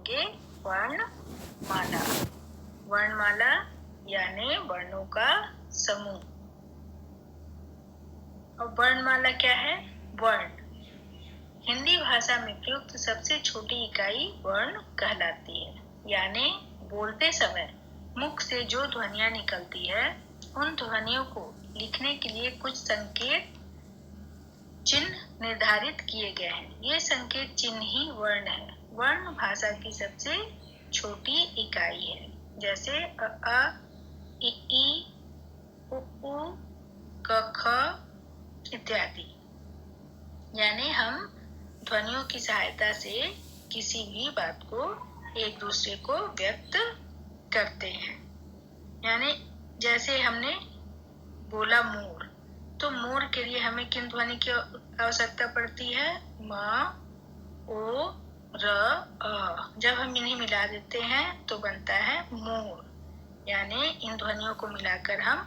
पढ़ेंगे वर्णमाला। वर्णमाला यानी वर्णों का समूह। और वर्णमाला क्या है? वर्ण हिंदी भाषा में प्रयुक्त सबसे छोटी इकाई वर्ण कहलाती है। यानी बोलते समय मुख से जो ध्वनियां निकलती है उन ध्वनियों को लिखने के लिए कुछ संकेत चिन्ह निर्धारित किए गए हैं। ये संकेत चिन्ह ही वर्ण है। वर्ण भाषा की सबसे छोटी इकाई है। जैसे अ, इ, उ, क, ख इत्यादि। यानी हम ध्वनियों की सहायता से किसी भी बात को एक दूसरे को व्यक्त करते हैं। यानी जैसे हमने बोला मोर, तो मोर के लिए हमें किन ध्वनि की आवश्यकता पड़ती है? म, ओ, र, अ। जब हम इन्हें मिला देते हैं तो बनता है मोर। यानी इन ध्वनियों को मिलाकर हम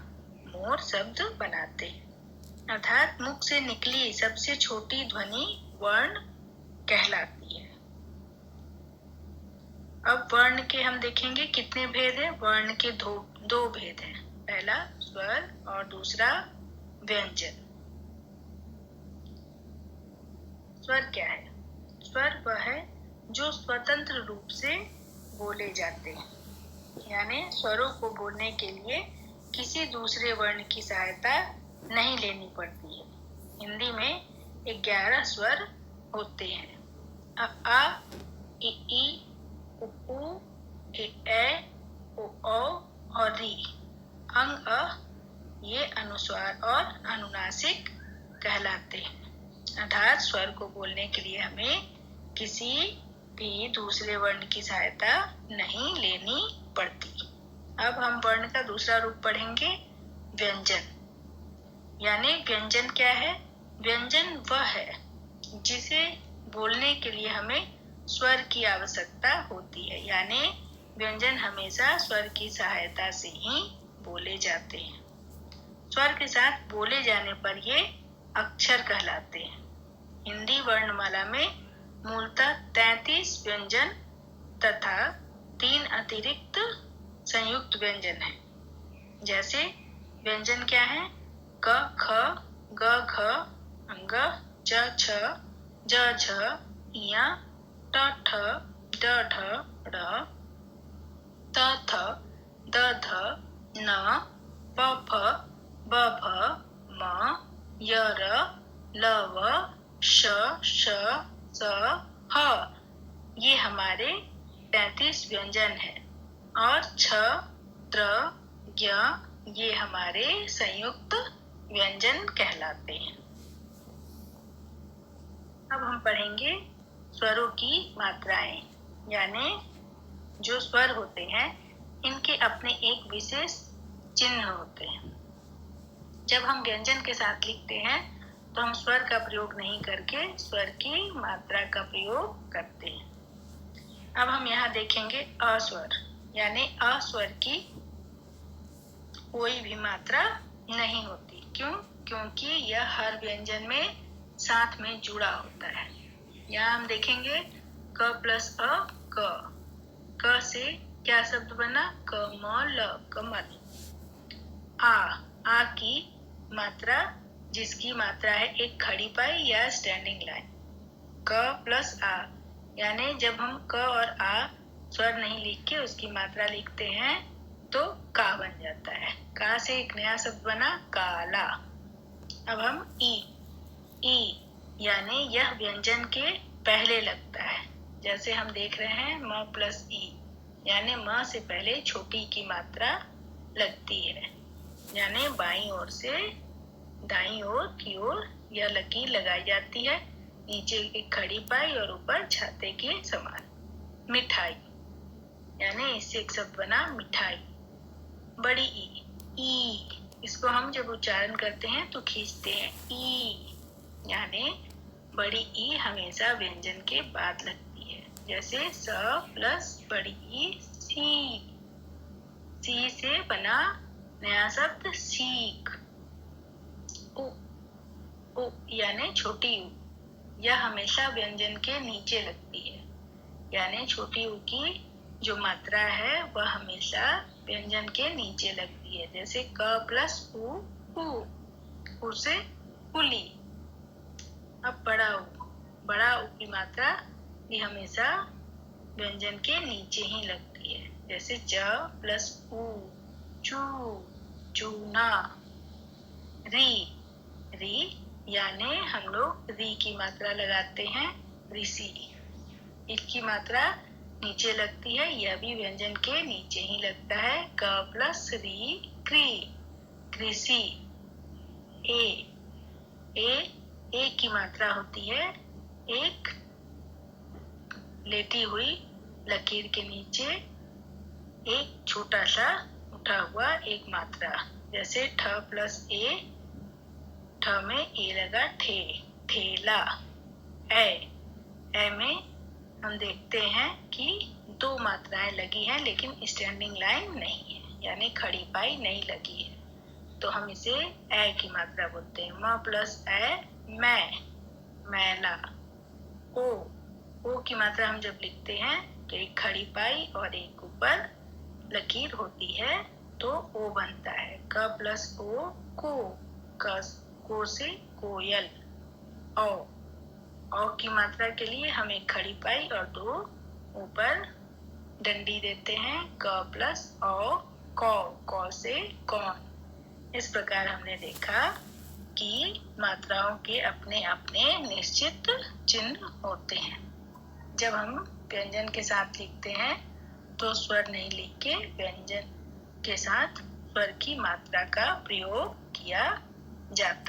मोर शब्द बनाते हैं। अर्थात मुख से निकली सबसे छोटी ध्वनि वर्ण कहलाती है। अब वर्ण के हम देखेंगे कितने भेद हैं। वर्ण के दो भेद हैं। पहला स्वर और दूसरा व्यंजन। स्वर क्या है? स्वर वह है जो स्वतंत्र रूप से बोले जाते हैं। यानी स्वरों को बोलने के लिए किसी दूसरे वर्ण की सहायता नहीं लेनी पड़ती है। हिंदी में 11 स्वर होते हैं। अ, इ, उ, ए, ओ, और री। अंग ये अनुस्वार और अनुनासिक कहलाते हैं। अर्थात स्वर को बोलने के लिए हमें किसी भी दूसरे वर्ण की सहायता नहीं लेनी पड़ती। अब हम वर्ण का दूसरा रूप पढ़ेंगे, व्यंजन। यानी व्यंजन क्या है? व्यंजन वह है जिसे बोलने के लिए हमें स्वर की आवश्यकता होती है। यानी व्यंजन हमेशा स्वर की सहायता से ही बोले जाते हैं। स्वर के साथ बोले जाने पर ये अक्षर कहलाते हैं। हिंदी वर्णमाला में मूलतः 33 व्यंजन तथा 3 अतिरिक्त संयुक्त व्यंजन हैं। जैसे व्यंजन क्या है? क, ख, ग, घ, अंग, च, छ, ज, झ, इया, ट, ठ, ड, ढ, ड़, त, थ, द, ध, न, प, फ, ब, भ, म, य, र, ल, व, श, स, ह। ये हमारे 33 व्यंजन हैं। और छ, त्र, ज्ञ ये हमारे संयुक्त व्यंजन कहलाते हैं। अब हम पढ़ेंगे स्वरों की मात्राएं। यानी जो स्वर होते हैं इनके अपने एक विशेष चिन्ह होते हैं। जब हम व्यंजन के साथ लिखते हैं तो हम स्वर का प्रयोग नहीं करके स्वर की मात्रा का प्रयोग करते हैं। अब हम यहाँ देखेंगे अस्वर। यानी अस्वर की कोई भी मात्रा नहीं होती। क्यों? क्योंकि यह हर व्यंजन में साथ में जुड़ा होता है। यहाँ हम देखेंगे क प्लस अ, क से क्या शब्द बना? कमल, कमल। आ की मात्रा, जिसकी मात्रा है एक खड़ी पाई या स्टैंडिंग लाइन। क प्लस आ, यानी जब हम क और आ स्वर नहीं लिख के उसकी मात्रा लिखते हैं तो का बन जाता है। का से एक नया शब्द बना काला। अब हम ई यानी यह व्यंजन के पहले लगता है। जैसे हम देख रहे हैं म प्लस ई, यानी म से पहले छोटी की मात्रा लगती है। यानी बाईं ओर से दाईं ओर की ओर यह लकीर लगाई जाती है। नीचे एक खड़ी पाई और ऊपर छाते के समान। मिठाई, यानी इससे एक शब्द बना मिठाई। बड़ी ई, इसको हम जब उच्चारण करते हैं तो खींचते हैं ई। यानी बड़ी ई हमेशा व्यंजन के बाद लगती है। जैसे स प्लस बड़ी ई सी। सी से बना नया शब्द सीख। उ यानी छोटी ऊ, यह हमेशा व्यंजन के नीचे लगती है। यानी छोटी ऊ की जो मात्रा है वह हमेशा व्यंजन के नीचे लगती है। जैसे क प्लस उ, उ से कुली। अब बड़ा ऊ की मात्रा ये हमेशा व्यंजन के नीचे ही लगती है। जैसे च प्लस ऊ, चू, चूना। री यानी हम लोग री की मात्रा लगाते हैं ऋषि। इसकी मात्रा नीचे लगती है, यह भी व्यंजन के नीचे ही लगता है। क प्लस री, क्री, कृषि। ए की मात्रा होती है एक लेटी हुई लकीर के नीचे एक छोटा सा उठा हुआ एक मात्रा। जैसे ठ प्लस ए, ठ में ए लगा ठे, ठेला। ए में हम देखते हैं कि दो मात्राएं लगी हैं लेकिन स्टैंडिंग लाइन नहीं है, यानी खड़ी पाई नहीं लगी है, तो हम इसे ए की मात्रा बोलते हैं। म प्लस ए, मैं, मैला। ओ की मात्रा हम जब लिखते हैं तो एक खड़ी पाई और एक ऊपर लकीर होती है तो ओ बनता है। क प्लस ओ, को से कोयल। औ की मात्रा के लिए हम एक खड़ी पाई और दो ऊपर डंडी देते हैं। क प्लस औ, कौ से कौन। इस प्रकार हमने देखा कि मात्राओं के अपने अपने निश्चित चिन्ह होते हैं। जब हम व्यंजन के साथ लिखते हैं तो स्वर नहीं लिख के व्यंजन के साथ स्वर की मात्रा का प्रयोग किया जाता है।